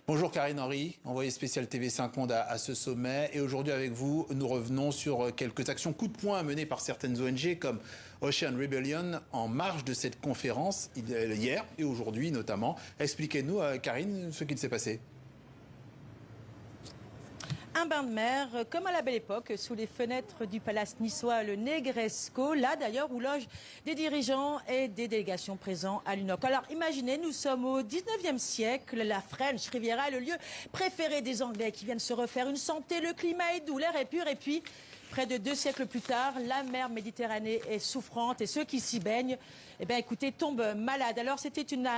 Bonjour Karine Henry, envoyée spéciale TV5 Monde à ce sommet. Et aujourd'hui avec vous, nous revenons sur quelques actions coup de poing menées par certaines ONG comme Ocean Rebellion en marge de cette conférence hier et aujourd'hui notamment. Expliquez-nous Karine ce qu'il s'est passé. Un bain de mer, comme à la belle époque, sous les fenêtres du palace niçois, le Negresco, là d'ailleurs où logent des dirigeants et des délégations présents à l'UNOC. Alors imaginez, nous sommes au 19e siècle, la French Riviera est le lieu préféré des Anglais qui viennent se refaire une santé, le climat est doux, l'air est pur et puis... Près de 2 siècles plus tard, la mer Méditerranée est souffrante et ceux qui s'y baignent, eh bien, écoutez, tombent malades. Alors, c'était une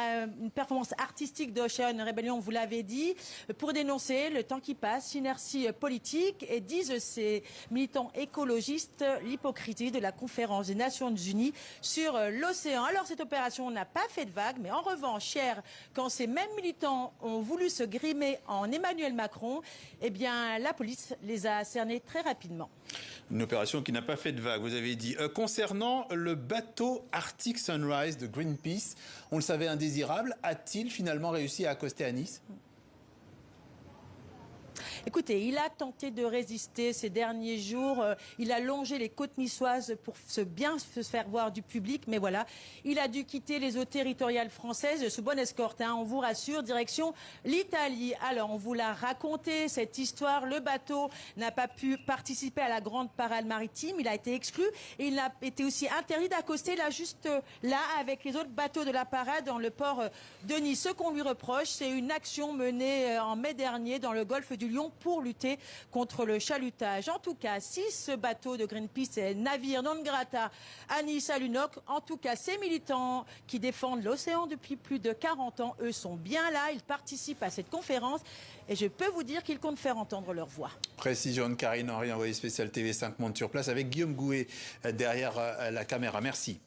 performance artistique d'Ocean Rebellion, vous l'avez dit, pour dénoncer le temps qui passe, l'inertie politique et disent ces militants écologistes l'hypocrisie de la conférence des Nations Unies sur l'océan. Alors, cette opération n'a pas fait de vague, mais en revanche, hier, quand ces mêmes militants ont voulu se grimer en Emmanuel Macron, eh bien, la police les a cernés très rapidement. Une opération qui n'a pas fait de vague, vous avez dit. Concernant le bateau Arctic Sunrise de Greenpeace, on le savait indésirable, a-t-il finalement réussi à accoster à Nice ? Écoutez, il a tenté de résister ces derniers jours. Il a longé les côtes niçoises pour bien se faire voir du public. Mais voilà, il a dû quitter les eaux territoriales françaises sous bonne escorte. On vous rassure, direction l'Italie. Alors, on vous l'a raconté, cette histoire. Le bateau n'a pas pu participer à la grande parade maritime. Il a été exclu et il a été aussi interdit d'accoster là, juste là, avec les autres bateaux de la parade dans le port de Nice. Ce qu'on lui reproche, c'est une action menée en mai dernier dans le golfe du Lion pour lutter contre le chalutage. En tout cas, si ce bateau de Greenpeace est navire non grata à Nice, à l'UNOC, en tout cas, ces militants qui défendent l'océan depuis plus de 40 ans, eux sont bien là, ils participent à cette conférence et je peux vous dire qu'ils comptent faire entendre leur voix. Précision de Karine Henry, envoyée spéciale TV5 Monde sur place avec Guillaume Gouet derrière la caméra. Merci.